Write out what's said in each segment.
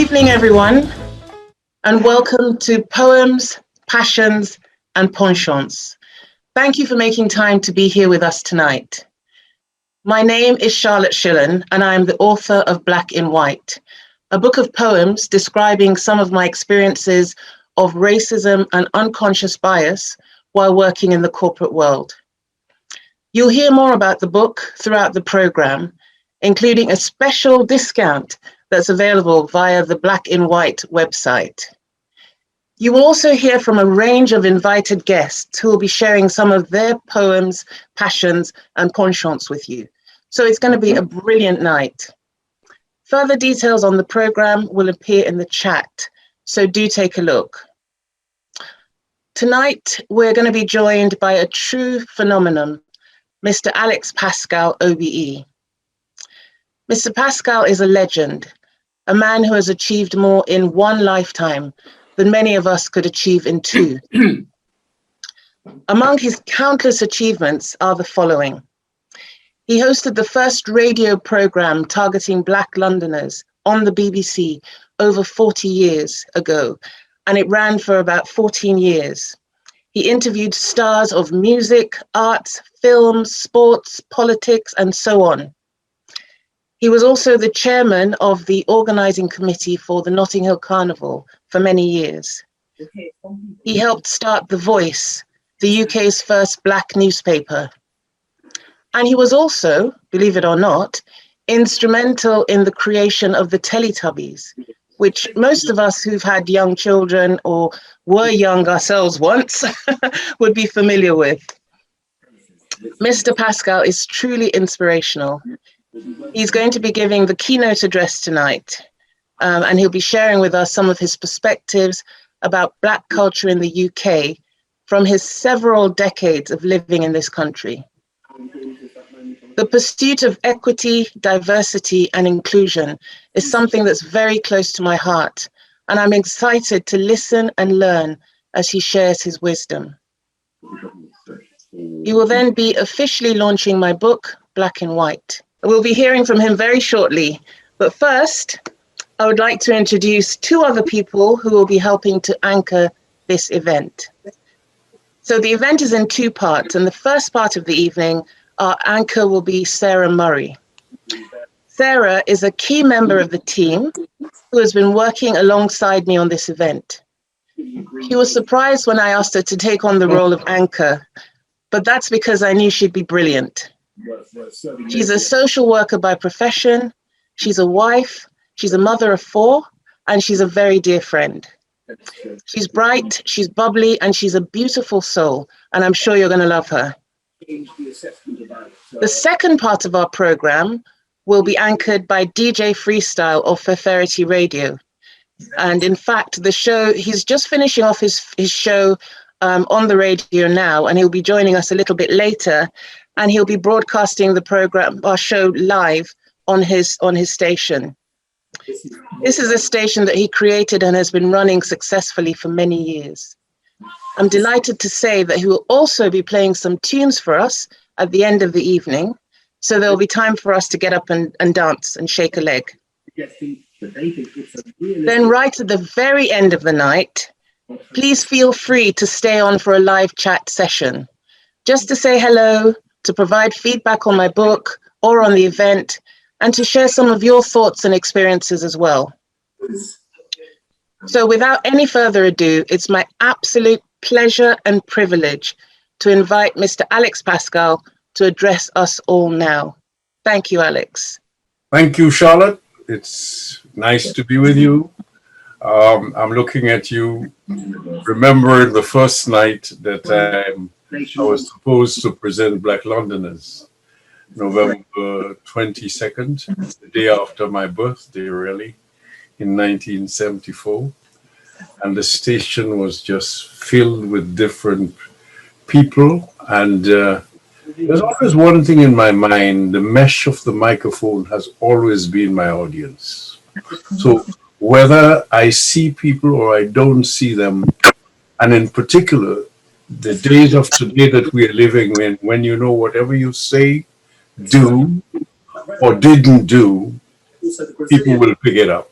evening, everyone, and welcome to Poems, Passions, and Penchants. Thank you for making time to be here with us tonight. My name is Shyllon, and I am the author of Black in White, a book of poems describing some of my experiences of racism and unconscious bias while working in the corporate world. You'll hear more about the book throughout the program, including a special discount that's available via the Black in White website. You will also hear from a range of invited guests who will be sharing some of their poems, passions, and penchants with you. So it's going to be a brilliant night. Further details on the program will appear in the chat, so do take a look. Tonight, we're going to be joined by a true phenomenon, Mr. Alex Pascall OBE. Mr. Pascal is a legend, a man who has achieved more in one lifetime than many of us could achieve in two. Among his countless achievements are the following. He hosted the first radio program targeting Black Londoners on the BBC over 40 years ago, and it ran for about 14 years. He interviewed stars of music, arts, films, sports, politics, and so on. He was also the chairman of the organising committee for the Notting Hill Carnival for many years. He helped start The Voice, the UK's first Black newspaper. And he was also, believe it or not, instrumental in the creation of the Teletubbies, which most of us who've had young children or were young ourselves once would be familiar with. Mr. Pascal is truly inspirational. He's going to be giving the keynote address tonight, and he'll be sharing with us some of his perspectives about Black culture in the UK from his several decades of living in this country. The pursuit of equity, diversity, and inclusion is something that's very close to my heart, and I'm excited to listen and learn as he shares his wisdom. He will then be officially launching my book, Black in White. We'll be hearing from him very shortly, but first, I would like to introduce two other people who will be helping to anchor this event. So the event is in two parts, and the first part of the evening, our anchor will be Sarah Murray. Sarah is a key member of the team who has been working alongside me on this event. She was surprised when I asked her to take on the role of anchor, but that's because I knew she'd be brilliant. She's a social worker by profession, she's a wife, she's a mother of four, and she's a very dear friend. She's bright, she's bubbly, and she's a beautiful soul, and I'm sure you're going to love her. The second part of our program will be anchored by DJ Freestyle of Fairity Radio. And in fact, the show, he's just finishing off his show on the radio now, and he'll be joining us a little bit later. And he'll be broadcasting the program, our show, live on his station. This is a station that he created and has been running successfully for many years. I'm delighted to say that he will also be playing some tunes for us at the end of the evening, so there'll be time for us to get up and dance and shake a leg. Then right at the very end of the night, please feel free to stay on for a live chat session, just to say hello, to provide feedback on my book or on the event, and to share some of your thoughts and experiences as well. So without any further ado, it's my absolute pleasure and privilege to invite Mr. Alex Pascal to address us all now. Thank you, Alex. Thank you, Charlotte. It's nice to be with you. I'm looking at you, remembering the first night that I was supposed to present Black Londoners, November 22nd, the day after my birthday, really, in 1974. And the station was just filled with different people. And there's always one thing in my mind, the mesh of the microphone has always been my audience. So whether I see people or I don't see them, and in particular, the days of today that we are living in, when you know whatever you say, do, or didn't do, people will pick it up.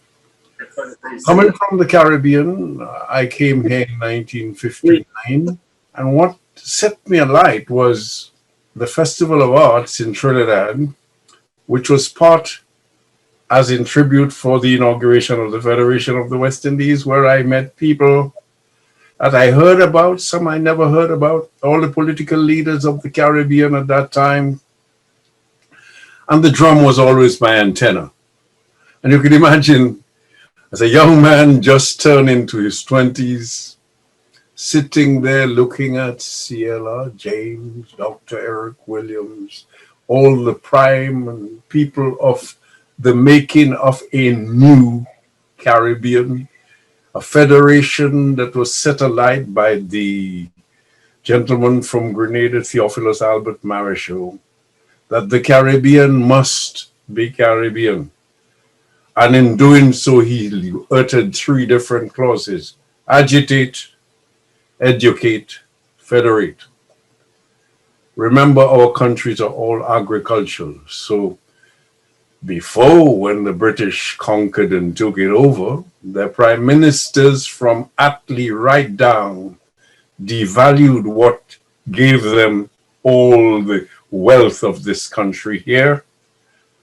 Coming from the Caribbean, I came here in 1959, and what set me alight was the Festival of Arts in Trinidad, which was part as in tribute for the inauguration of the Federation of the West Indies, where I met people that I heard about, some I never heard about, all the political leaders of the Caribbean at that time. And the drum was always my antenna. And you can imagine, as a young man just turned into his 20s, sitting there looking at Ciela, James, Dr. Eric Williams, all the prime and people of the making of a new Caribbean, a federation that was set alight by the gentleman from Grenada, Theophilus Albert Marichal, that the Caribbean must be Caribbean. And in doing so, he uttered three different clauses: agitate, educate, federate. Remember, our countries are all agricultural. So before, when the British conquered and took it over, their prime ministers from Attlee right down devalued what gave them all the wealth of this country here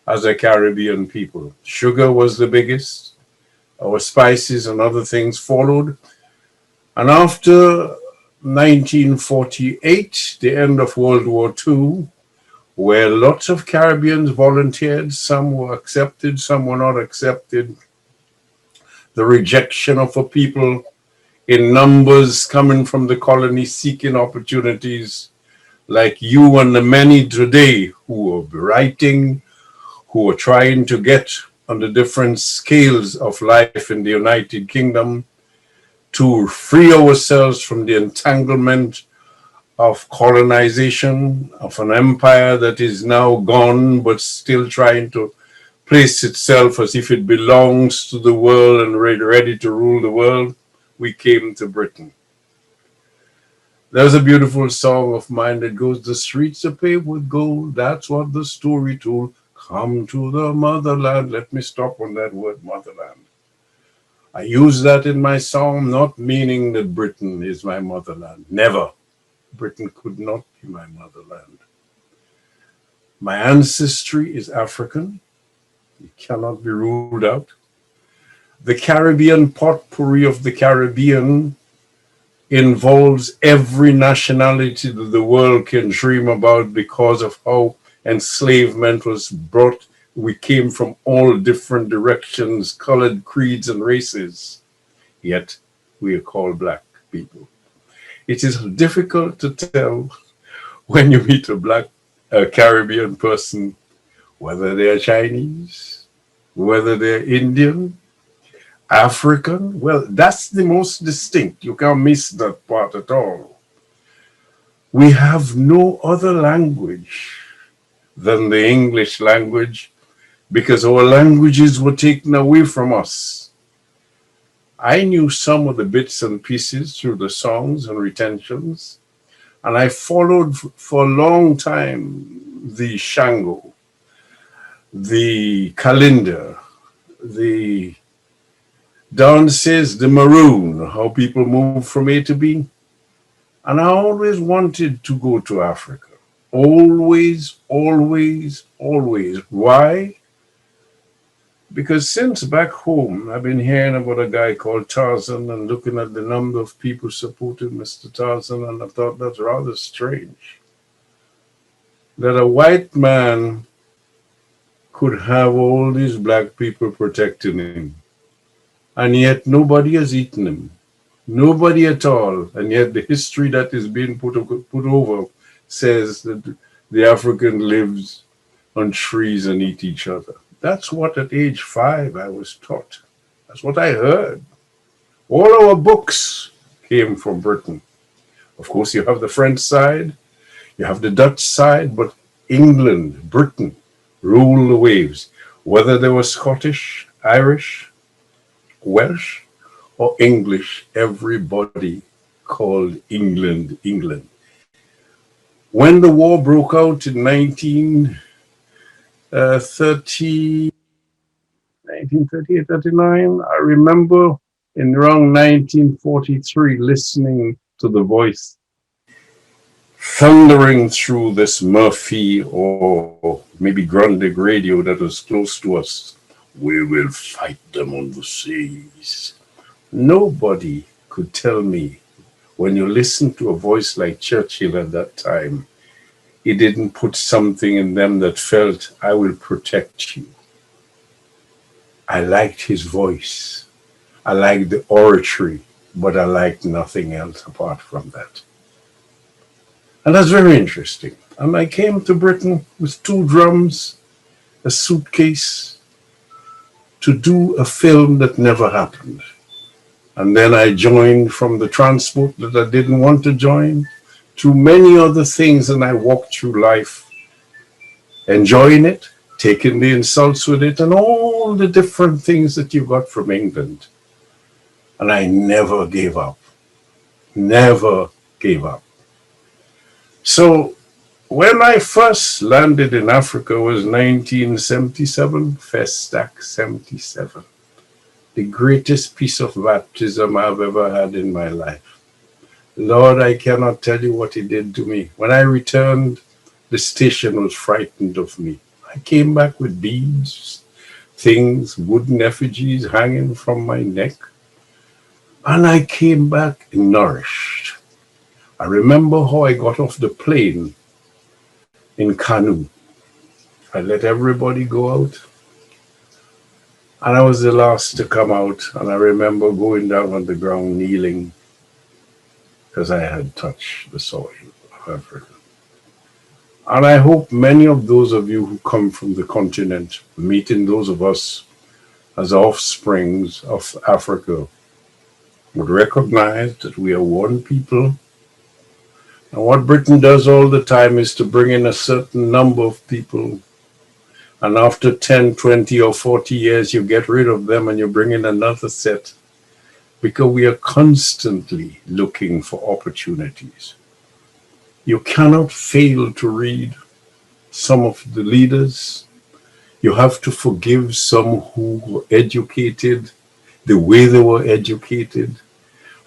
as a Caribbean people. Sugar was the biggest. Our spices and other things followed. And after 1948, the end of World War II, where lots of Caribbeans volunteered, some were accepted, some were not accepted. The rejection of a people in numbers coming from the colony seeking opportunities, like you and the many today who are writing, who are trying to get on the different scales of life in the United Kingdom to free ourselves from the entanglement of colonization, of an empire that is now gone, but still trying to place itself as if it belongs to the world and ready to rule the world. We came to Britain. There's a beautiful song of mine that goes, the streets are paved with gold, that's what the story told. Come to the motherland. Let me stop on that word, motherland. I use that in my song, not meaning that Britain is my motherland. Never. Britain could not be my motherland. My ancestry is African. It cannot be ruled out. The Caribbean potpourri of the Caribbean involves every nationality that the world can dream about because of how enslavement was brought. We came from all different directions, colored creeds and races, yet we are called black people. It is difficult to tell when you meet a Caribbean person, whether they're Chinese, whether they're Indian, African. Well, that's the most distinct. You can't miss that part at all. We have no other language than the English language because our languages were taken away from us. I knew some of the bits and pieces through the songs and retentions, and I followed for a long time the Shango, the Kalinda, the dances, the maroon, how people move from A to B. And I always wanted to go to Africa. Always, always, always. Why? Because since back home, I've been hearing about a guy called Tarzan and looking at the number of people supporting Mr. Tarzan, and I thought that's rather strange. That a white man could have all these black people protecting him, and yet nobody has eaten him. Nobody at all. And yet the history that is being put over says that the African lives on trees and eat each other. That's what at age 5 I was taught. That's what I heard. All our books came from Britain. Of course, you have the French side, you have the Dutch side, but England, Britain, rule the waves. Whether they were Scottish, Irish, Welsh, or English, everybody called England, England. When the war broke out in 1930, 1938, 39. I remember in around 1943 listening to the voice thundering through this Murphy or maybe Grundig radio that was close to us. We will fight them on the seas. Nobody could tell me when you listen to a voice like Churchill at that time, he didn't put something in them that felt, I will protect you. I liked his voice. I liked the oratory, but I liked nothing else apart from that. And that's very interesting. And I came to Britain with 2 drums, a suitcase, to do a film that never happened. And then I joined from the transport that I didn't want to join, to many other things, and I walked through life enjoying it, taking the insults with it, and all the different things that you got from England. And I never gave up. Never gave up. So when I first landed in Africa was 1977, Festac 77. The greatest piece of baptism I've ever had in my life. Lord, I cannot tell you what he did to me. When I returned, the station was frightened of me. I came back with beads, things, wooden effigies hanging from my neck. And I came back nourished. I remember how I got off the plane in Kanu. I let everybody go out. And I was the last to come out. And I remember going down on the ground, kneeling, because I had touched the soil of Africa. And I hope many of those of you who come from the continent, meeting those of us as offsprings of Africa, would recognize that we are one people. And what Britain does all the time is to bring in a certain number of people. And after 10, 20, or 40 years, you get rid of them and you bring in another set. Because we are constantly looking for opportunities. You cannot fail to read some of the leaders. You have to forgive some who were educated, the way they were educated,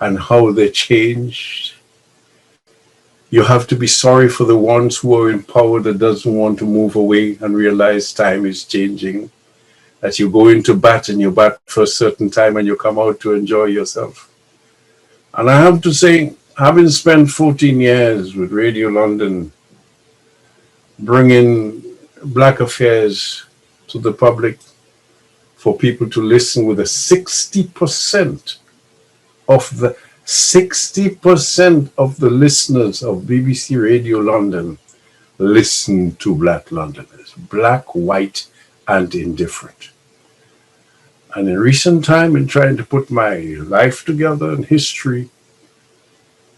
and how they changed. You have to be sorry for the ones who are in power that doesn't want to move away and realize time is changing. That you go into bat and you bat for a certain time and you come out to enjoy yourself. And I have to say, having spent 14 years with Radio London, bringing Black affairs to the public for people to listen with a 60% of the 60% of the listeners of BBC Radio London listen to Black Londoners, Black, white, and indifferent. And in recent time, in trying to put my life together and history,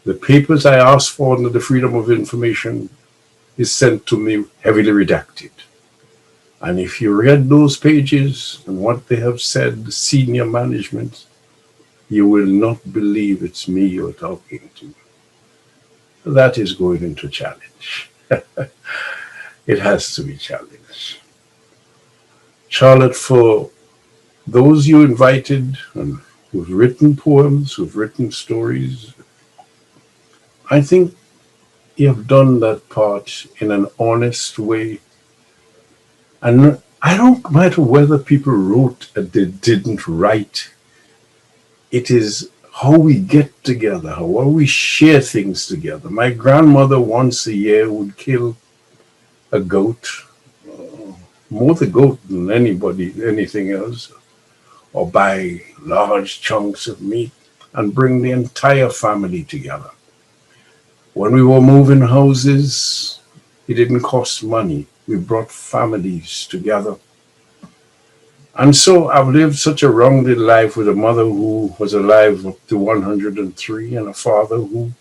the papers I asked for under the Freedom of Information is sent to me heavily redacted. And if you read those pages and what they have said, the senior management, you will not believe it's me you're talking to. That is going into challenge. It has to be challenged. Charlotte, for those you invited and who've written poems, who've written stories, I think you have done that part in an honest way. And I don't matter whether people wrote or they didn't write. It is how we get together, how we share things together. My grandmother once a year would kill a goat, more the goat than anything else, or buy large chunks of meat and bring the entire family together. When we were moving houses, it didn't cost money. We brought families together. And so I've lived such a rounded life with a mother who was alive up to 103 and a father who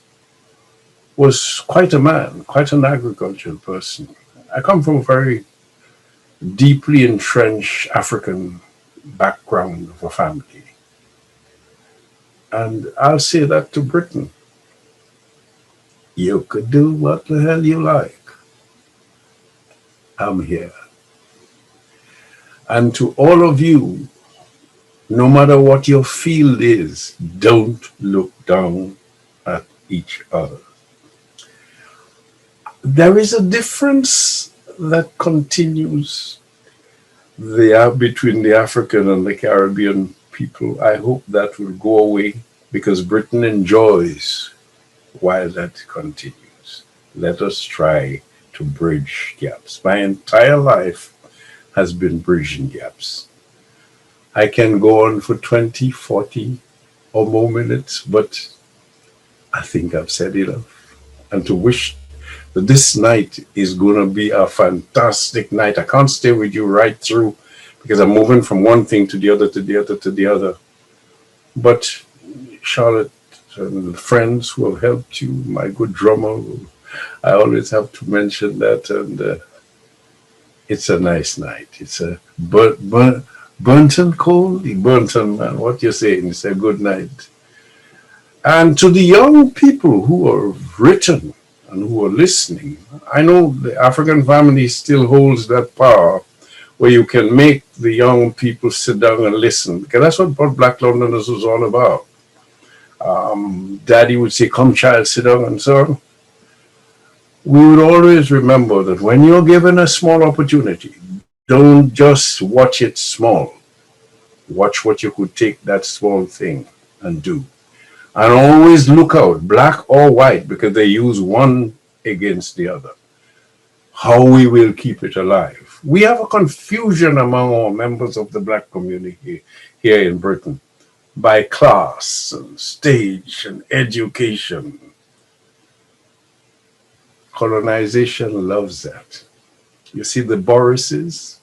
was quite a man, quite an agricultural person. I come from a very deeply entrenched African background of a family. And I'll say that to Britain. You could do what the hell you like. I'm here. And to all of you No matter what your field is, don't look down at each other. There is a difference that continues between the African and the Caribbean people. I hope that will go away because Britain enjoys while that continues. Let us try to bridge gaps. My entire life has been bridging gaps. I can go on for 20, 40 or more minutes, but I think I've said enough. And to wish that this night is going to be a fantastic night. I can't stay with you right through because I'm moving from one thing to the other, to the other, to the other. But Charlotte and friends who have helped you, my good drummer, I always have to mention that. And it's a nice night. It's a burnt and cold, burnt and man. What you're saying? It's a good night. And to the young people who are written and who are listening, I know the African family still holds that power where you can make the young people sit down and listen, because that's what Black Londoners was all about. Daddy would say, "Come, child, sit down," and so on. We would always remember that when you're given a small opportunity, don't just watch it small. Watch what you could take that small thing and do. And always look out, black or white, because they use one against the other. How we will keep it alive. We have a confusion among our members of the Black community here in Britain by class and stage and education. Colonization loves that. You see the Borises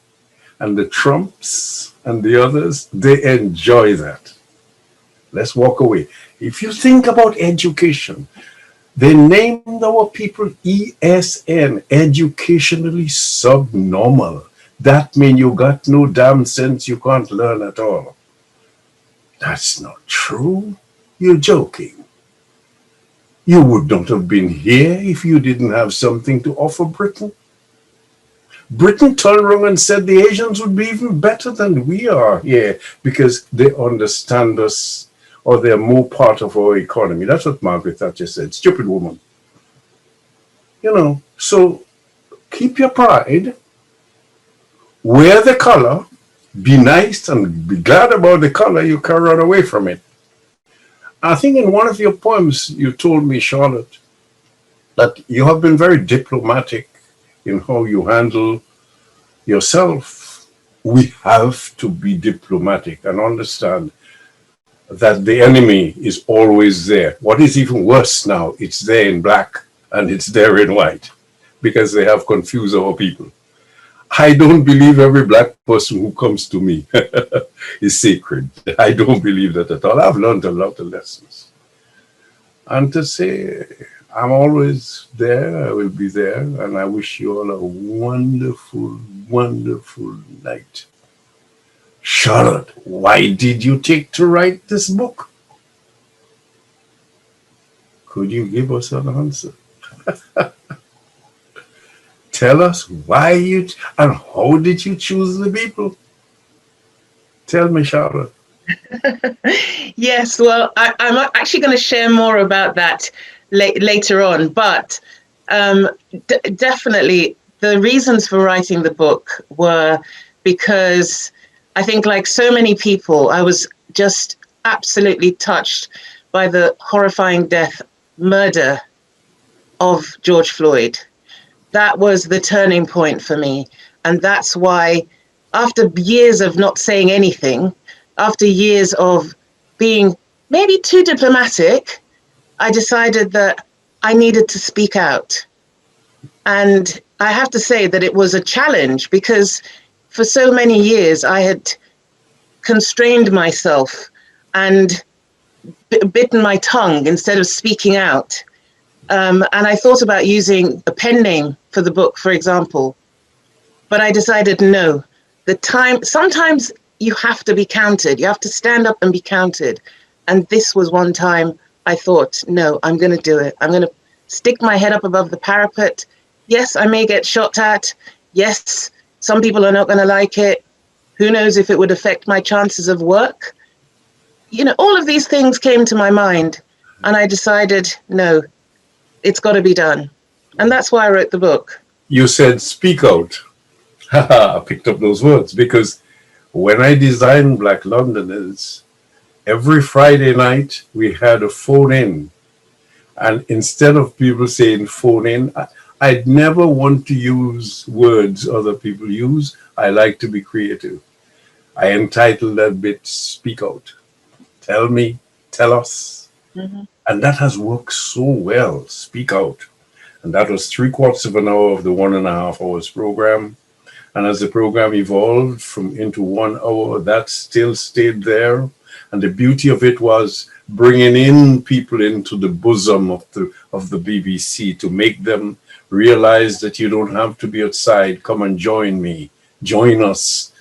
and the Trumps and the others, they enjoy that. Let's walk away. If you think about education, they named our people ESN, educationally subnormal. That means you got no damn sense, you can't learn at all. That's not true. You're joking. You would not have been here if you didn't have something to offer Britain. Britain turned around and said the Asians would be even better than we are here because they understand us, or they're more part of our economy. That's what Margaret Thatcher said. Stupid woman. You know, so keep your pride, wear the color, be nice and be glad about the color, you can run away from it. I think in one of your poems, you told me, Charlotte, that you have been very diplomatic in how you handle yourself. We have to be diplomatic and understand that the enemy is always there. What is even worse now, it's there in black and it's there in white because they have confused our people. I don't believe every black person who comes to me is sacred. I don't believe that at all. I've learned a lot of lessons. And to say, I'm always there, I will be there, and I wish you all a wonderful, wonderful night. Charlotte, why did you take to write this book? Could you give us an answer? Tell us why you and how did you choose the people? Tell me, Charlotte. Yes, well, I'm actually going to share more about that later on, but definitely the reasons for writing the book were because I think, like so many people, I was just absolutely touched by the horrifying murder of George Floyd. That was the turning point for me. And that's why, after years of not saying anything, after years of being maybe too diplomatic, I decided that I needed to speak out. And I have to say that it was a challenge because for so many years I had constrained myself and bitten my tongue instead of speaking out. And I thought about using a pen name for the book, for example, but I decided no. Sometimes you have to be counted. You have to stand up and be counted. And this was one time I thought, no, I'm going to do it. I'm going to stick my head up above the parapet. Yes, I may get shot at. Yes, some people are not going to like it. Who knows if it would affect my chances of work? You know, all of these things came to my mind, and I decided, no, it's got to be done. And that's why I wrote the book. You said speak out. I picked up those words because when I designed Black Londoners, every Friday night we had a phone in. And instead of people saying phone in, I'd never want to use words other people use. I like to be creative. I entitled that bit Speak Out. Tell me, tell us. Mm-hmm. And that has worked so well. Speak Out. And that was 3/4 of an hour of the 1.5 hours program. And as the program evolved from into 1 hour, that still stayed there. And the beauty of it was bringing in people into the bosom of the BBC to make them realize that you don't have to be outside. Come and join me. Join us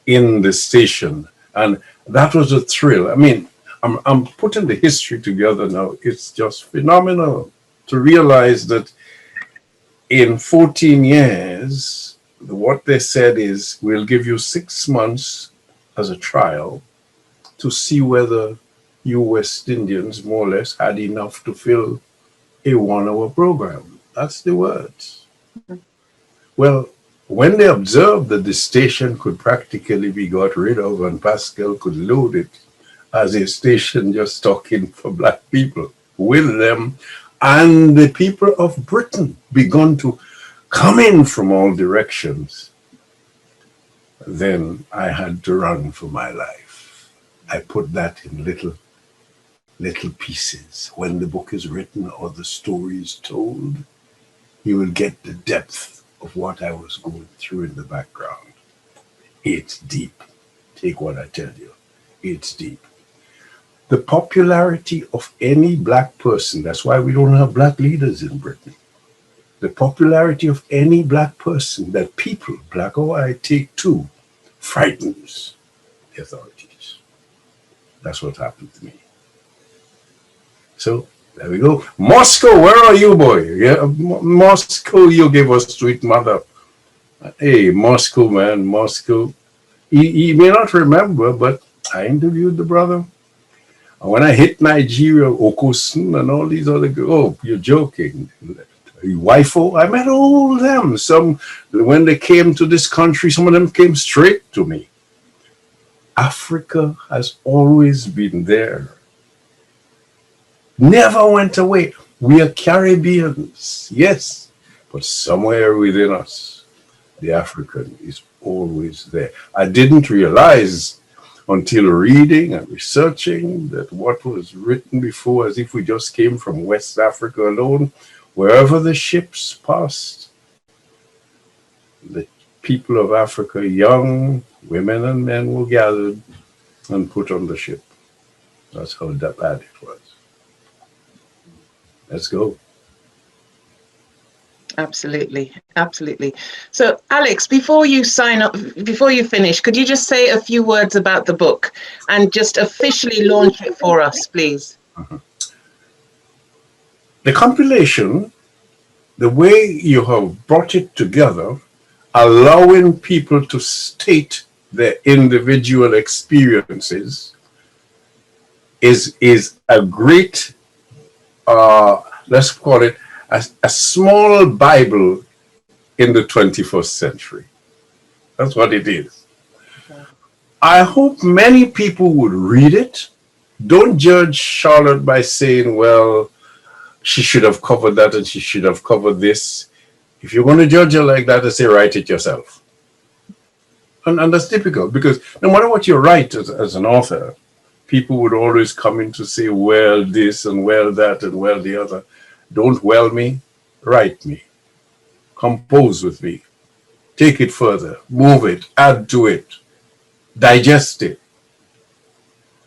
in the station. And that was a thrill. I mean, I'm putting the history together now. It's just phenomenal to realize that in 14 years, what they said is, we'll give you 6 months as a trial to see whether you West Indians, more or less, had enough to fill a 1-hour program. That's the words. Well, when they observed that the station could practically be got rid of and Pascal could load it as a station just talking for Black people with them, and the people of Britain begun to come in from all directions, then I had to run for my life. I put that in little pieces. When the book is written or the story is told, you will get the depth of what I was going through in the background. It's deep. Take what I tell you. It's deep. The popularity of any Black person, that's why we don't have Black leaders in Britain. The popularity of any Black person that people, Black or white, take to, frightens the authorities. That's what happened to me. So there we go. Moscow, where are you, boy? Yeah, Moscow, you gave us sweet mother. Hey, Moscow, man, Moscow. He may not remember, but I interviewed the brother. And when I hit Nigeria, Okosun and all these other girls, oh, you're joking. Wifo, I met all of them. Some, when they came to this country, some of them came straight to me. Africa has always been there. Never went away. We are Caribbeans, yes, but somewhere within us, the African is always there. I didn't realize until reading and researching that what was written before, as if we just came from West Africa alone, wherever the ships passed, the people of Africa, young women and men, were gathered and put on the ship. That's how bad it was. Let's go. Absolutely, absolutely. So, Alex, before you sign up, before you finish, could you just say a few words about the book and just officially launch it for us, please? Uh-huh. The compilation, the way you have brought it together, allowing people to state their individual experiences, is a great, let's call it, a small Bible in the 21st century. That's what it is. Okay. I hope many people would read it. Don't judge Charlotte by saying, well, she should have covered that and she should have covered this. If you're going to judge her like that, I say write it yourself. And that's typical, because no matter what you write as an author, people would always come in to say, well, this and well, that and well, the other. Don't well me, write me, compose with me, take it further, move it, add to it, digest it.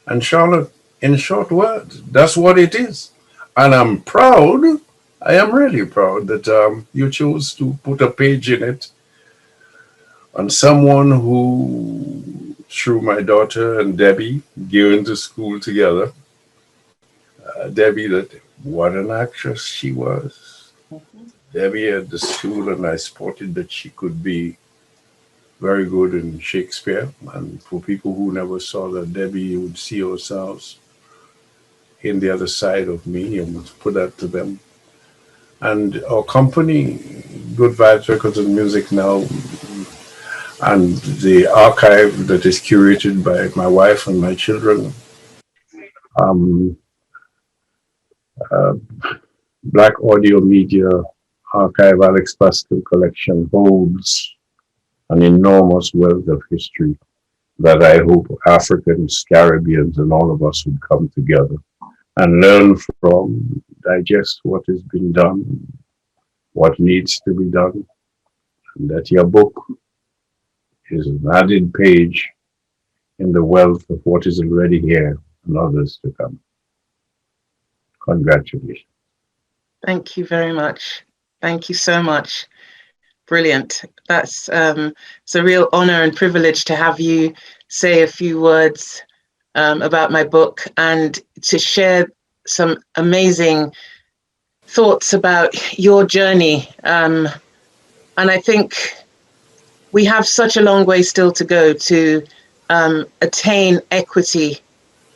And Charlotte, in short words, that's what it is. And I'm proud, I am really proud that you chose to put a page in it on someone who, through my daughter and Debbie, going to school together, Debbie, that what an actress she was. Mm-hmm. Debbie at the school, and I spotted that she could be very good in Shakespeare. And for people who never saw that, Debbie, you would see yourselves in the other side of me, and put that to them. And our company, Good Vibes Records and Music now, and the archive that is curated by my wife and my children, um, uh, Black Audio Media Archive Alex Pascall collection holds an enormous wealth of history that I hope Africans, Caribbeans, and all of us would come together and learn from, digest what has been done, what needs to be done, and that your book is an added page in the wealth of what is already here and others to come. Congratulations. Thank you very much. Thank you so much. Brilliant. That's it's a real honor and privilege to have you say a few words about my book and to share some amazing thoughts about your journey. And I think we have such a long way still to go to attain equity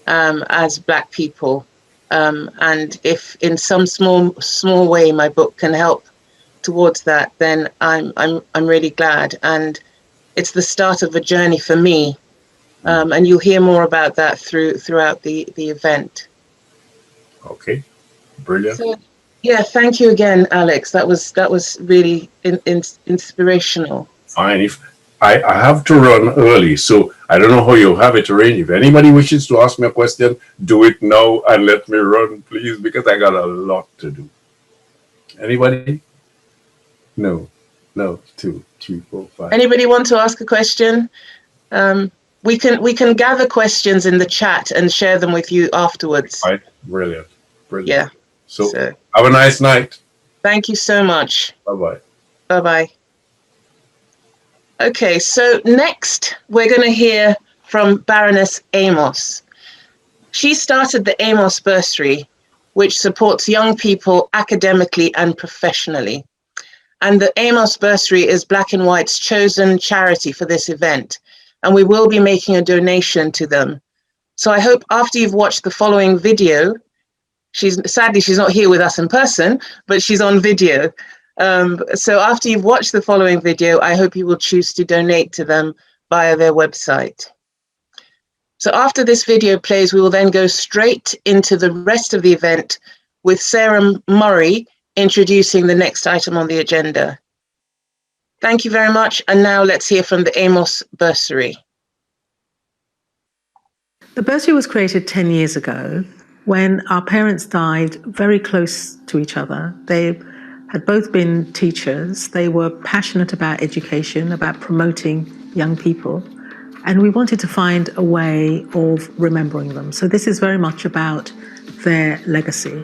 as Black people. And if in some small way my book can help towards that, then I'm really glad. And it's the start of a journey for me. And you'll hear more about that throughout the event. Okay, brilliant. So, yeah, thank you again, Alex. That was really inspirational. Fine. If I have to run early, so I don't know how you have it arranged. If anybody wishes to ask me a question, do it now and let me run, please, because I got a lot to do. Anybody? No, 2, 3, 4, 5. Anybody want to ask a question? We can gather questions in the chat and share them with you afterwards. Right. Brilliant. Yeah. So have a nice night. Thank you so much. Bye-bye. Bye-bye. Okay, so next we're going to hear from Baroness Amos. She started the Amos Bursary, which supports young people academically and professionally. And the Amos Bursary is Black and White's chosen charity for this event, and we will be making a donation to them. So I hope after you've watched the following video, sadly she's not here with us in person, but she's on video. So after you've watched the following video, I hope you will choose to donate to them via their website. So after this video plays, we will then go straight into the rest of the event with Sarah Murray introducing the next item on the agenda. Thank you very much. And now let's hear from the Amos Bursary. The bursary was created 10 years ago when our parents died very close to each other. They had both been teachers. They were passionate about education, about promoting young people, and we wanted to find a way of remembering them. So this is very much about their legacy.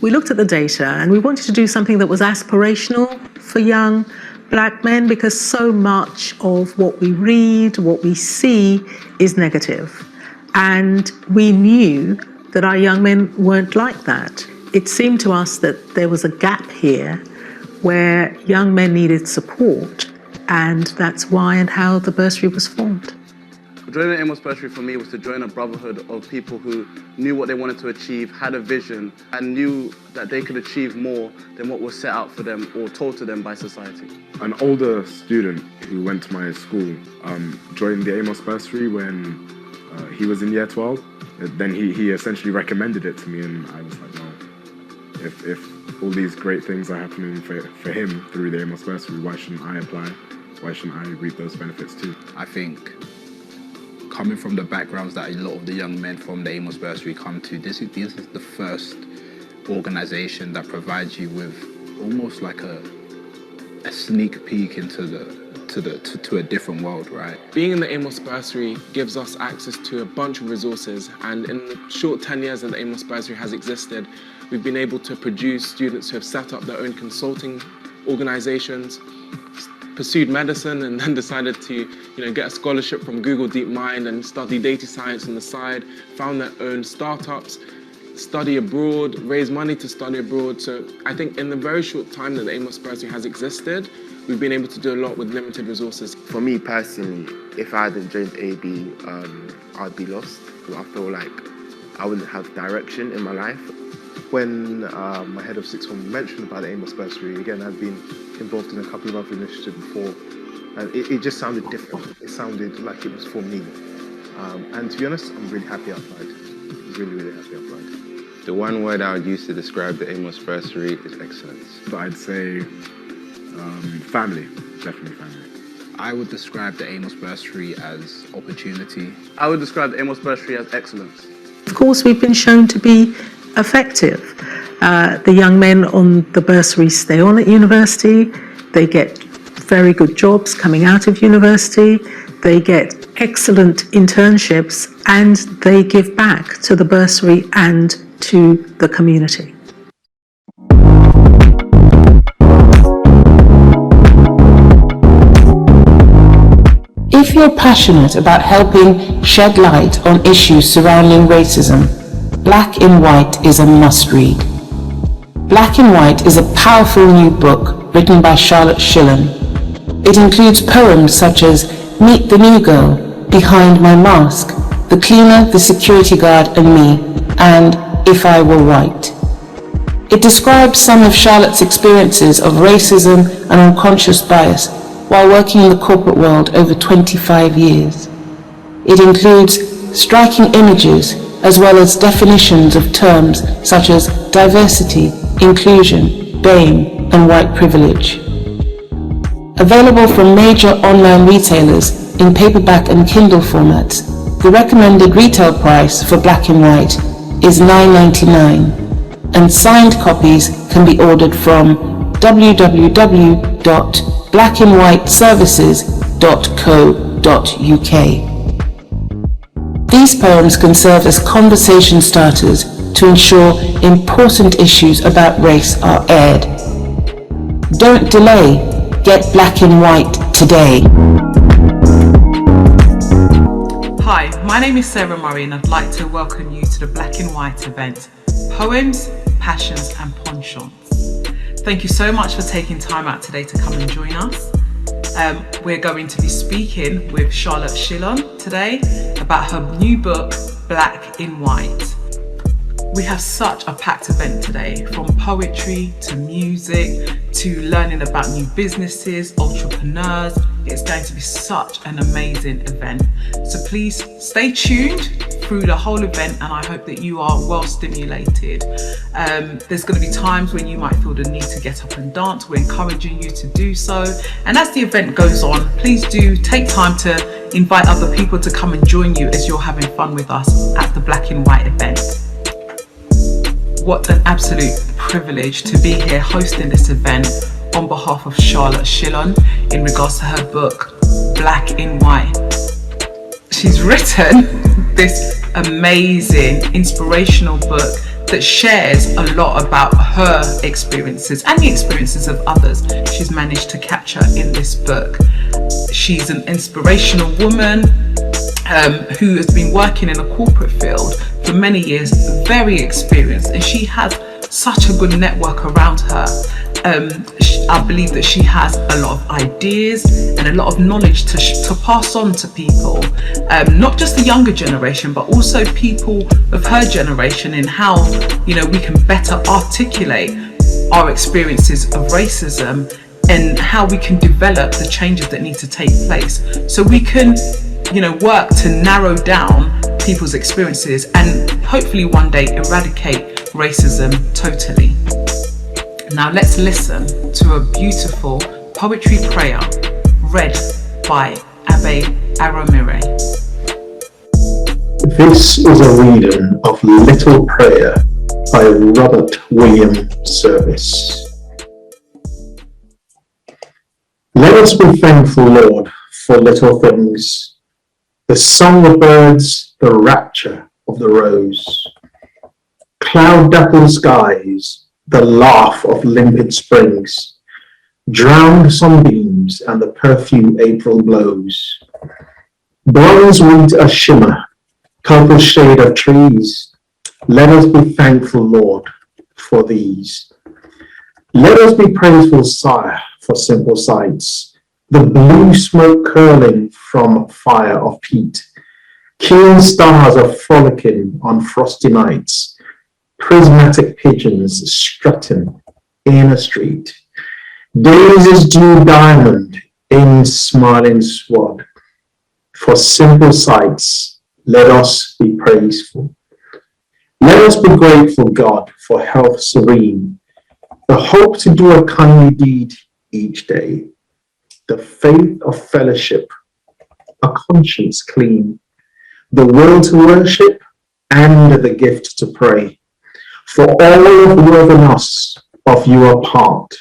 We looked at the data and we wanted to do something that was aspirational for young Black men, because so much of what we read, what we see is negative. And we knew that our young men weren't like that. It seemed to us that there was a gap here where young men needed support, and that's why and how the bursary was formed. Joining the Amos Bursary for me was to join a brotherhood of people who knew what they wanted to achieve, had a vision, and knew that they could achieve more than what was set out for them or told to them by society. An older student who went to my school joined the Amos Bursary when he was in year 12. Then he essentially recommended it to me, and I was like, well, if all these great things are happening for him through the Amos Bursary, why shouldn't I apply? Why shouldn't I reap those benefits too? I think coming from the backgrounds that a lot of the young men from the Amos Bursary come to, this is the first organization that provides you with almost like a sneak peek into to a different world, right? Being in the Amos Bursary gives us access to a bunch of resources, and in the short 10 years that the Amos Bursary has existed, we've been able to produce students who have set up their own consulting organizations, pursued medicine, and then decided to get a scholarship from Google DeepMind and study data science on the side, found their own startups, study abroad, raise money to study abroad. So I think in the very short time that the Amos Bursary has existed, we've been able to do a lot with limited resources. For me personally, if I hadn't joined AB, I'd be lost. I feel like I wouldn't have direction in my life. When my head of sixth form mentioned about the Amos Bursary, again, I've been involved in a couple of other initiatives before, and it just sounded different. It sounded like it was for me. And to be honest, I'm really happy I applied. Really, really happy I applied. The one word I would use to describe the Amos Bursary is excellence. But I'd say family, definitely family. I would describe the Amos Bursary as opportunity. I would describe the Amos Bursary as excellence. Of course, we've been shown to be effective. The young men on the bursary stay on at university. They get very good jobs coming out of university. They get excellent internships, and they give back to the bursary and to the community. If you're passionate about helping shed light on issues surrounding racism, Black in White is a must-read. Black in White is a powerful new book written by Shyllon. It includes poems such as Meet the New Girl, Behind My Mask, The Cleaner, The Security Guard and Me, and If I Were White. It describes some of Charlotte's experiences of racism and unconscious bias while working in the corporate world over 25 years. It includes striking images as well as definitions of terms such as diversity, inclusion, BAME, and white privilege. Available from major online retailers in paperback and Kindle formats, the recommended retail price for Black in White is $9.99, and signed copies can be ordered from www.blackandwhiteservices.co.uk. These poems can serve as conversation starters to ensure important issues about race are aired. Don't delay. Get Black in White today. Hi, my name is Sarah Murray and I'd like to welcome you to the Black in White event, Poems, Passions and Penchants. Thank you so much for taking time out today to come and join us. We're going to be speaking with Shyllon today about her new book, Black in White. We have such a packed event today, from poetry to music to learning about new businesses, entrepreneurs. It's going to be such an amazing event. So please stay tuned through the whole event, and I hope that you are well stimulated. There's going to be times when you might feel the need to get up and dance. We're encouraging you to do so. And as the event goes on, please do take time to invite other people to come and join you as you're having fun with us at the Black in White event. What an absolute privilege to be here hosting this event on behalf of Shyllon in regards to her book, Black in White. She's written this amazing, inspirational book that shares a lot about her experiences and the experiences of others she's managed to capture in this book. She's an inspirational woman who has been working in a corporate field for many years, very experienced, and she has such a good network around her. I believe that she has a lot of ideas and a lot of knowledge to pass on to people, not just the younger generation, but also people of her generation, in how, you know, we can better articulate our experiences of racism and how we can develop the changes that need to take place, so we can, you know, work to narrow down people's experiences and hopefully one day eradicate racism totally. Now let's listen to a beautiful poetry prayer read by Abe Aramire. This is a reading of Little Prayer by Robert William Service. Let us be thankful, Lord, for little things, the song of birds, the rapture of the rose, cloud-dappled skies, the laugh of limpid springs, drowned sunbeams and the perfume April blows, bronze wheat a shimmer, purple shade of trees, Let us be thankful, Lord, for these. Let us be praiseful, Sire, for simple sights, the blue smoke curling from fire of peat, keen stars are frolicking on frosty nights, prismatic pigeons strutting in a street, daisies dew diamond in smiling swad. For simple sights, let us be praiseful. Let us be grateful, God, for health serene, the hope to do a kindly deed each day, the faith of fellowship, a conscience clean, the will to worship, and the gift to pray. For all of you and us, of you are part.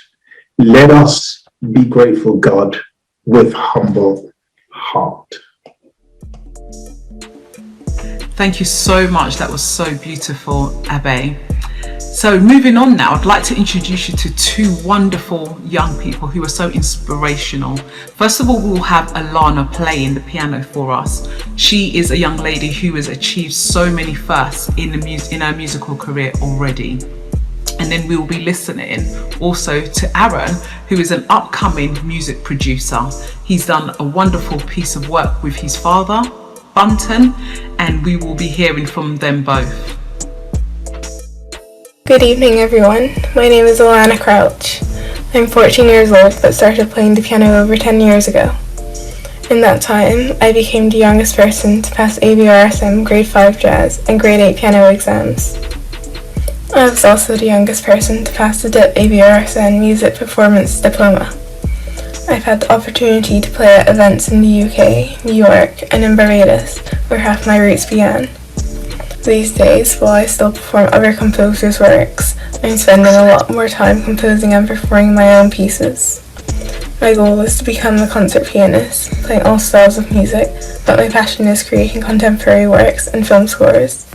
Let us be grateful, God, with humble heart. Thank you so much. That was so beautiful, Abe. So moving on now, I'd like to introduce you to two wonderful young people who are so inspirational. First of all, we'll have Alana playing the piano for us. She is a young lady who has achieved so many firsts in her musical career already. And then we will be listening also to Aaron, who is an upcoming music producer. He's done a wonderful piece of work with his father, Bunton, and we will be hearing from them both. Good evening, everyone. My name is Alana Crouch. I'm 14 years old but started playing the piano over 10 years ago. In that time, I became the youngest person to pass ABRSM Grade 5 Jazz and Grade 8 piano exams. I was also the youngest person to pass the DIP ABRSM Music Performance Diploma. I've had the opportunity to play at events in the UK, New York, and in Barbados, where half my roots began. These days, while I still perform other composers' works, I'm spending a lot more time composing and performing my own pieces. My goal is to become a concert pianist, playing all styles of music, but my passion is creating contemporary works and film scores.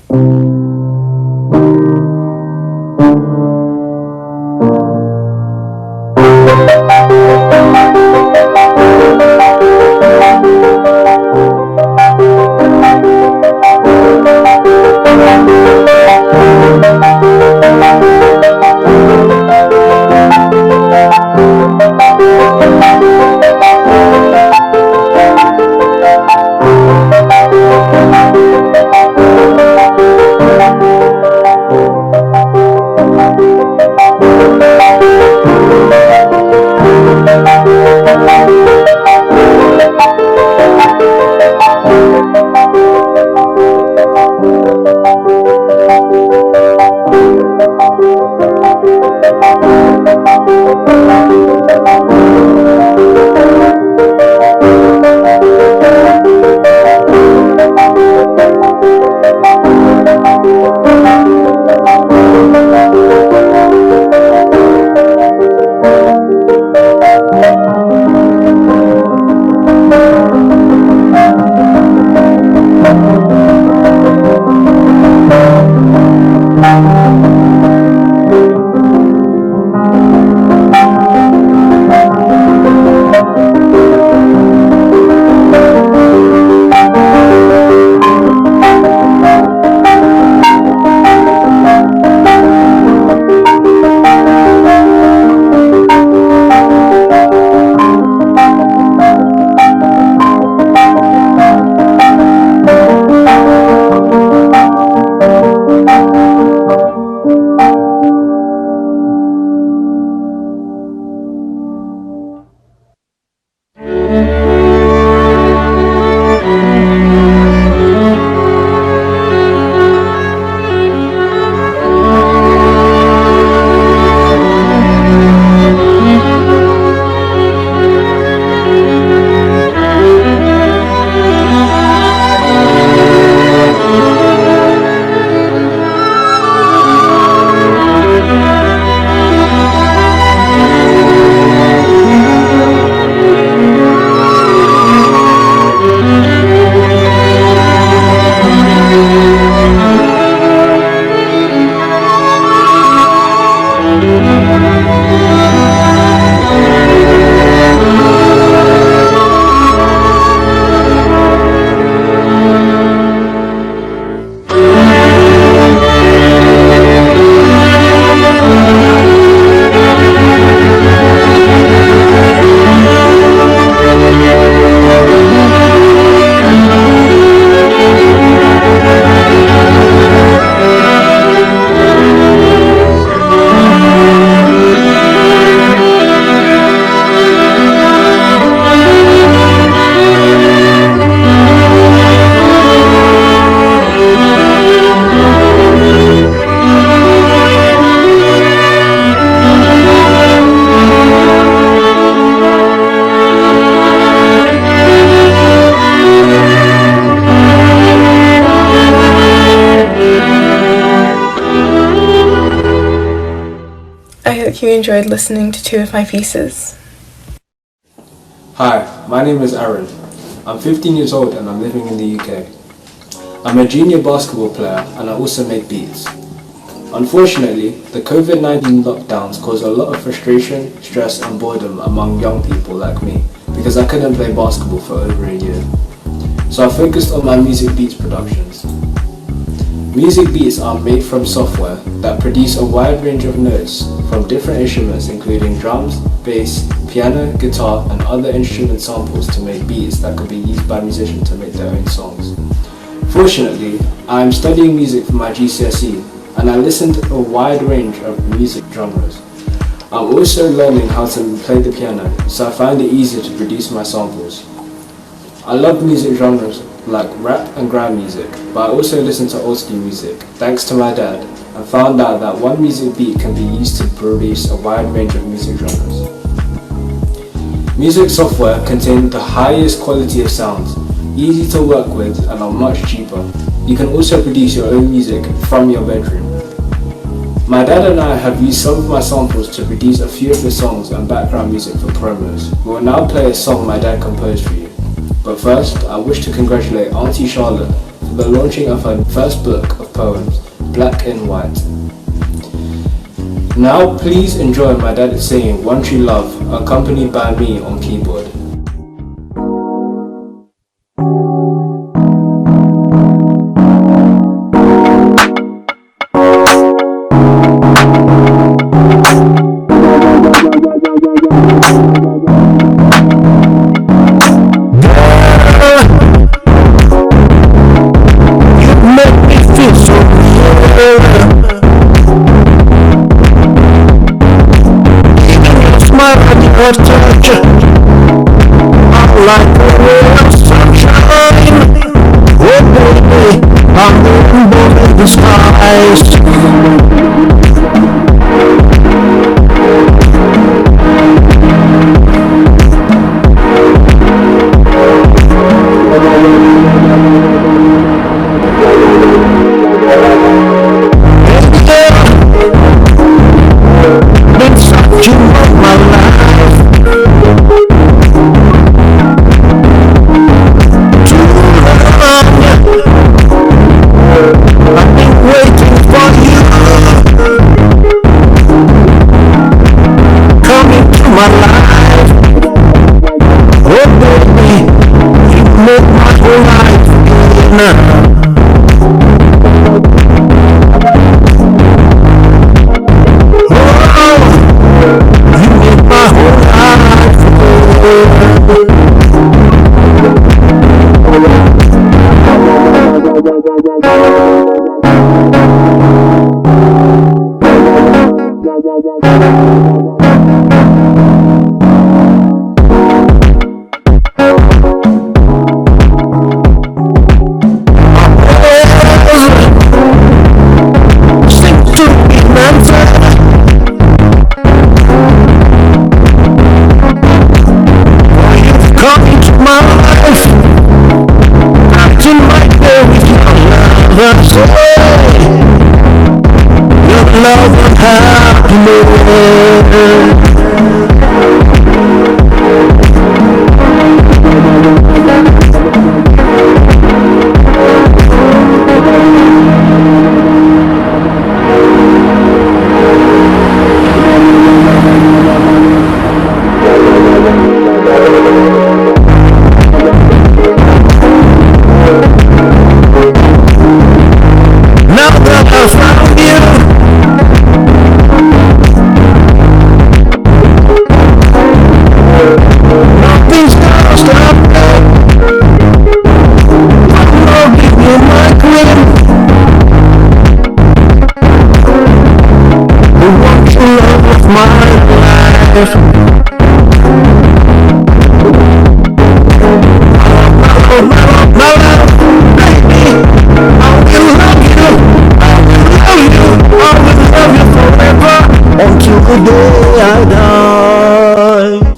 I hope you enjoyed listening to 2 of my pieces. Hi, my name is Aaron. I'm 15 years old and I'm living in the UK. I'm a junior basketball player and I also make beats. Unfortunately, the COVID-19 lockdowns caused a lot of frustration, stress and boredom among young people like me because I couldn't play basketball for over a year. So I focused on my music beats productions. Music beats are made from software that produce a wide range of notes from different instruments including drums, bass, piano, guitar and other instrument samples to make beats that could be used by musicians to make their own songs. Fortunately, I am studying music for my GCSE and I listen to a wide range of music genres. I'm also learning how to play the piano, so I find it easier to produce my samples. I love music genres like rap and grime music, but I also listen to old school music, thanks to my dad, and found out that one music beat can be used to produce a wide range of music genres. Music software contains the highest quality of sounds, easy to work with and are much cheaper. You can also produce your own music from your bedroom. My dad and I have used some of my samples to produce a few of the songs and background music for promos. We will now play a song my dad composed for you. But first, I wish to congratulate Auntie Charlotte for the launching of her first book of poems, Black and White. Now please enjoy my dad singing One True Love, accompanied by me on keyboard.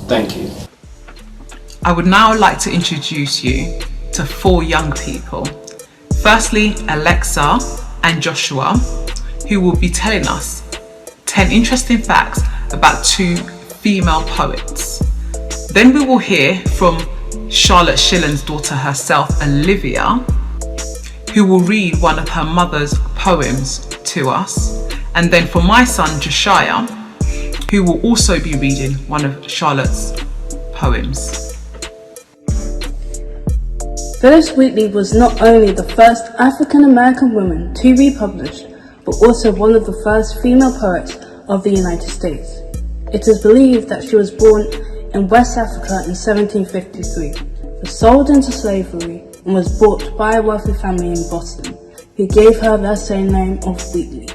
Thank you. I would now like to introduce you to 4 young people. Firstly, Alexa and Joshua, who will be telling us 10 interesting facts about 2 female poets. Then we will hear from Charlotte Shyllon's daughter herself, Olivia, who will read one of her mother's poems to us. And then for my son, Josiah, who will also be reading one of Charlotte's poems. Phyllis Wheatley was not only the first African-American woman to be published, but also one of the first female poets of the United States. It is believed that she was born in West Africa in 1753, was sold into slavery, and was bought by a wealthy family in Boston, who gave her their surname of Wheatley.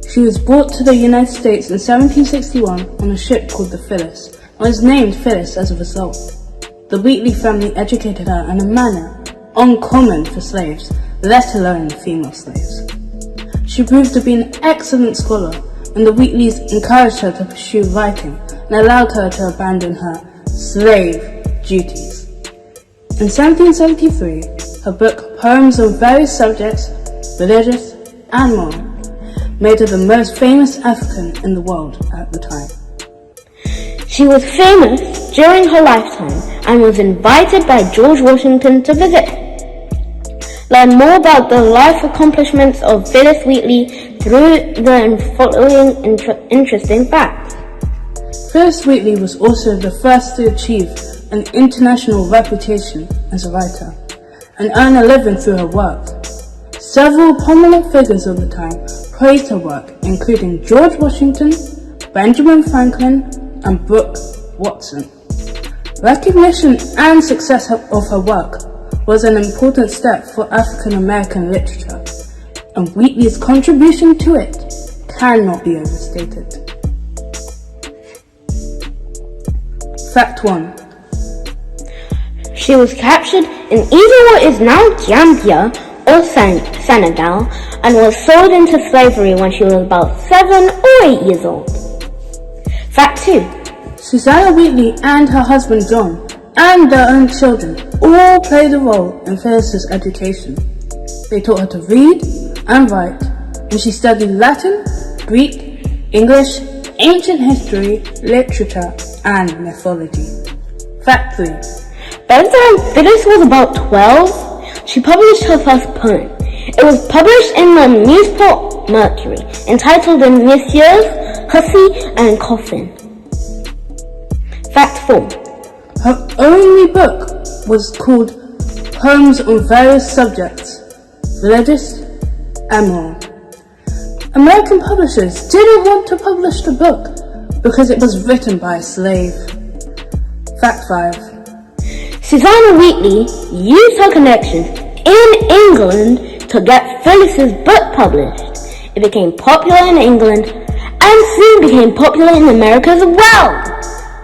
She was brought to the United States in 1761 on a ship called the Phyllis, and was named Phyllis as a result. The Wheatley family educated her in a manner uncommon for slaves, let alone female slaves. She proved to be an excellent scholar, and the Wheatleys encouraged her to pursue writing and allowed her to abandon her slave duties. In 1773, her book Poems on Various Subjects, Religious and Moral, made her the most famous African in the world at the time. She was famous during her lifetime and was invited by George Washington to visit. Learn more about the life accomplishments of Phyllis Wheatley through the following interesting facts. Phyllis Wheatley was also the first to achieve an international reputation as a writer and earn a living through her work. Several prominent figures of the time praised her work, including George Washington, Benjamin Franklin, and Brooke Watson. Recognition and success of her work was an important step for African American literature, and Wheatley's contribution to it cannot be overstated. Fact 1. She was captured in either what is now Gambia or Senegal and was sold into slavery when she was about 7 or 8 years old. Fact 2. Susanna Wheatley and her husband John and their own children all played a role in Phyllis's education. They taught her to read and write, and she studied Latin, Greek, English, ancient history, literature, and mythology. Fact 3. By the time Phyllis was about 12, she published her first poem. It was published in the Newport Mercury, entitled in Messieurs Hussey and Coffin. Fact 4. Her only book was called Poems on Various Subjects, Religious and Moral. American publishers didn't want to publish the book because it was written by a slave. Fact 5. Susanna Wheatley used her connections in England to get Phyllis's book published. It became popular in England and soon became popular in America as well.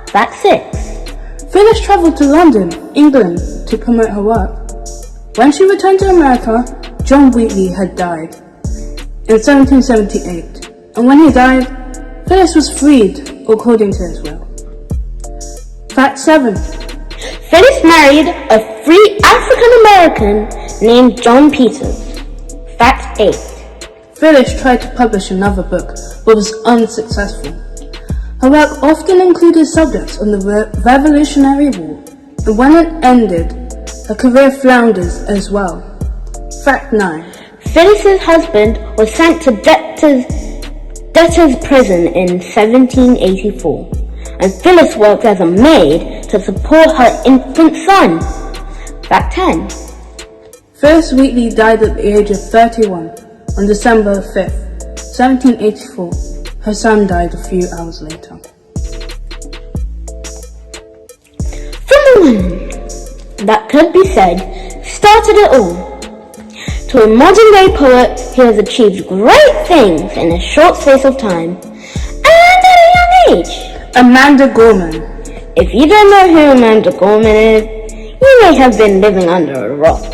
Fact 6. Phyllis travelled to London, England to promote her work. When she returned to America, John Wheatley had died in 1778, and when he died, Phyllis was freed according to his will. Fact 7. Phyllis married a free African American named John Peters. Fact 8. Phyllis tried to publish another book, but was unsuccessful. Her work often included subjects on the Revolutionary War, and when it ended, her career flounders as well. Fact 9. Phyllis's husband was sent to debtor's prison in 1784, and Phyllis worked as a maid to support her infant son. Fact 10. Phyllis Wheatley died at the age of 31 on December 5th, 1784. Her son died a few hours later. Someone that could be said started it all. To a modern day poet, he has achieved great things in a short space of time and at a young age. Amanda Gorman. If you don't know who Amanda Gorman is, you may have been living under a rock.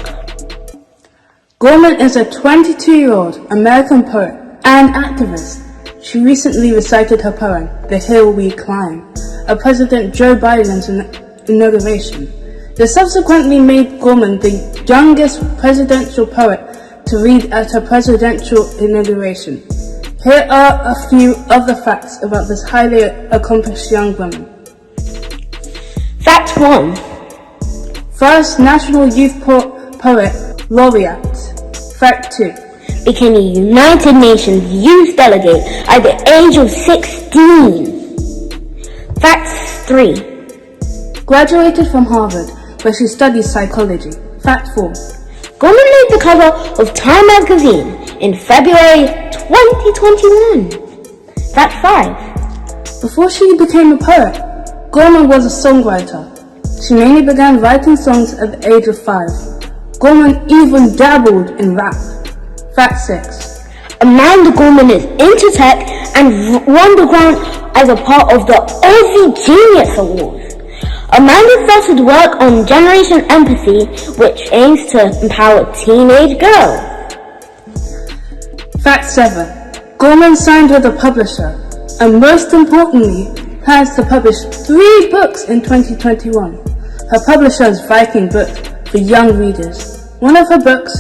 Gorman is a 22-year-old American poet and activist. She recently recited her poem, The Hill We Climb, at President Joe Biden's inauguration. This subsequently made Gorman the youngest presidential poet to read at a presidential inauguration. Here are a few other facts about this highly accomplished young woman. Fact 1. First National Youth Poet Laureate. Fact 2. Became a United Nations Youth Delegate at the age of 16. Fact 3. Graduated from Harvard, where she studies psychology. Fact 4. Gorman made the cover of Time magazine in February 2021. Fact 5. Before she became a poet, Gorman was a songwriter. She mainly began writing songs at the age of 5. Gorman even dabbled in rap. Fact 6. Amanda Gorman is into tech and won the grant as a part of the Aussie Genius Awards. Amanda started work on Generation Empathy, which aims to empower teenage girls. Fact 7. Gorman signed with a publisher, and most importantly, plans to publish 3 books in 2021. Her publisher's Viking book for young readers. One of her books,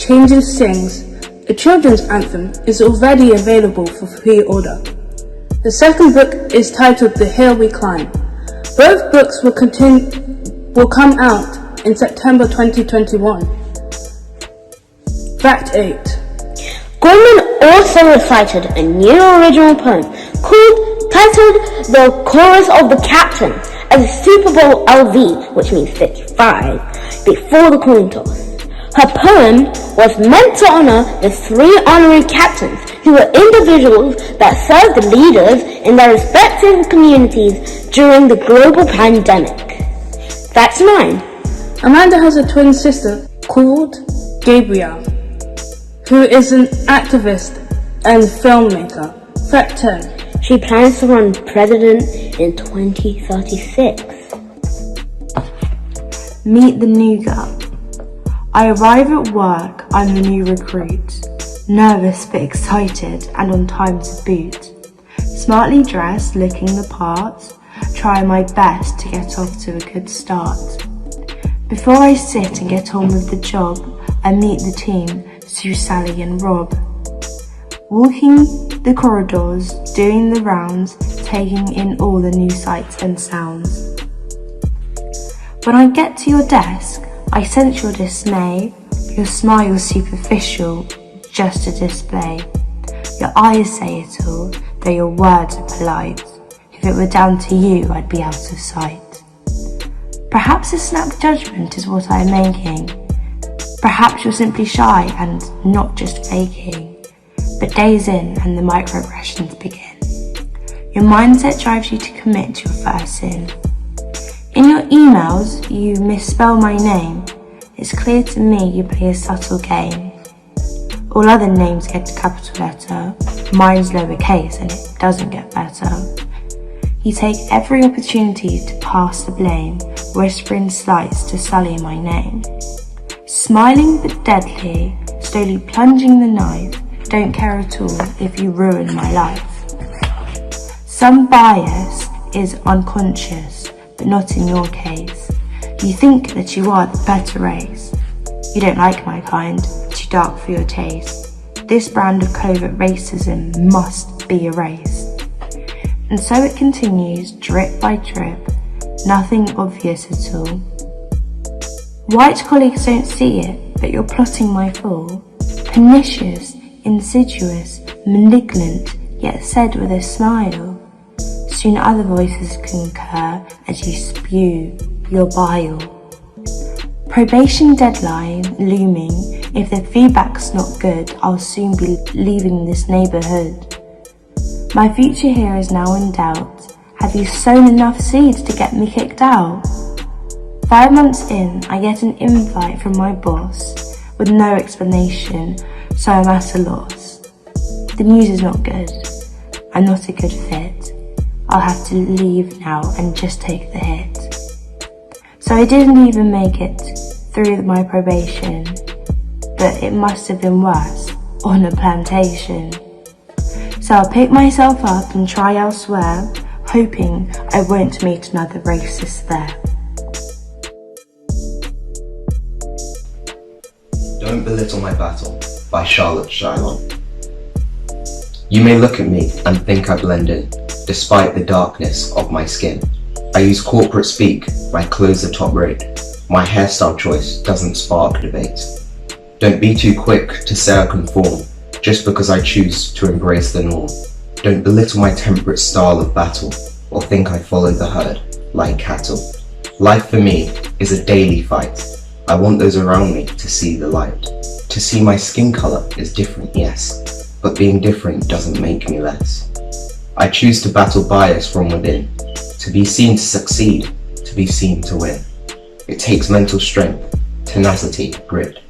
Changes Sings, a children's anthem, is already available for pre-order. The second book is titled The Hill We Climb. Both books will come out in September 2021. Fact 8. Gorman also recited a new original poem titled The Chorus of the Captain as a Super Bowl LV, which means 55, before the coin toss. Her poem was meant to honor the 3 honorary captains who were individuals that served leaders in their respective communities during the global pandemic. Fact 9. Amanda has a twin sister called Gabrielle, who is an activist and filmmaker. Fact 10. She plans to run president in 2036. Meet the new girl. I arrive at work, I'm the new recruit. Nervous but excited and on time to boot. Smartly dressed, looking the part, trying my best to get off to a good start. Before I sit and get on with the job, I meet the team, Sue, Sally and Rob. Walking the corridors, doing the rounds, taking in all the new sights and sounds. When I get to your desk, I sense your dismay, your smile superficial, just a display. Your eyes say it all, though your words are polite. If it were down to you, I'd be out of sight. Perhaps a snap judgment is what I'm making. Perhaps you're simply shy and not just faking. But days in and the microaggressions begin. Your mindset drives you to commit your first sin. In your emails, you misspell my name. It's clear to me you play a subtle game. All other names get a capital letter, mine's lowercase and it doesn't get better. You take every opportunity to pass the blame, whispering slights to sully my name. Smiling but deadly, slowly plunging the knife, don't care at all if you ruin my life. Some bias is unconscious, but not in your case. You think that you are the better race. You don't like my kind, too dark for your taste. This brand of covert racism must be erased. And so it continues, drip by drip, nothing obvious at all. White colleagues don't see it, but you're plotting my fall. Pernicious, insidious, malignant, yet said with a smile. Soon other voices concur as you spew your bile. Probation deadline looming. If the feedback's not good, I'll soon be leaving this neighbourhood. My future here is now in doubt. Have you sown enough seeds to get me kicked out? 5 months in, I get an invite from my boss with no explanation, so I'm at a loss. The news is not good. I'm not a good fit. I'll have to leave now and just take the hit. So I didn't even make it through my probation, but it must have been worse on a plantation. So I'll pick myself up and try elsewhere, hoping I won't meet another racist there. Don't Belittle My Battle by Shyllon. You may look at me and think I blend in, despite the darkness of my skin. I use corporate speak, my clothes are top rate. My hairstyle choice doesn't spark debate. Don't be too quick to say I conform, just because I choose to embrace the norm. Don't belittle my temperate style of battle, or think I follow the herd like cattle. Life for me is a daily fight. I want those around me to see the light. To see my skin color is different, yes, but being different doesn't make me less. I choose to battle bias from within, to be seen to succeed, to be seen to win. It takes mental strength, tenacity, grit,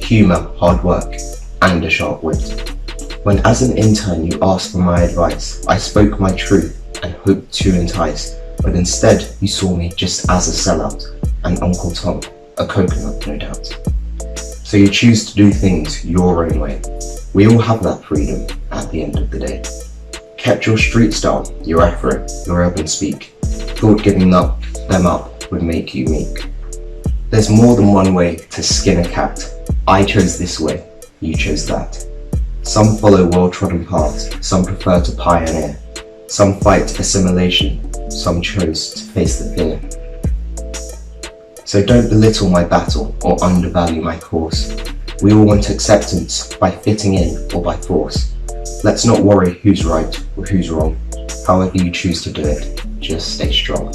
humor, hard work, and a sharp wit. When as an intern you asked for my advice, I spoke my truth and hoped to entice, but instead you saw me just as a sellout, and Uncle Tom, a coconut no doubt. So you choose to do things your own way. We all have that freedom at the end of the day. Kept your street style, your afro, your urban speak. Thought giving them up would make you meek. There's more than one way to skin a cat. I chose this way, you chose that. Some follow well-trodden paths, some prefer to pioneer. Some fight assimilation, some chose to face the fear. So don't belittle my battle or undervalue my course. We all want acceptance by fitting in or by force. Let's not worry who's right or who's wrong. However you choose to do it, just stay strong.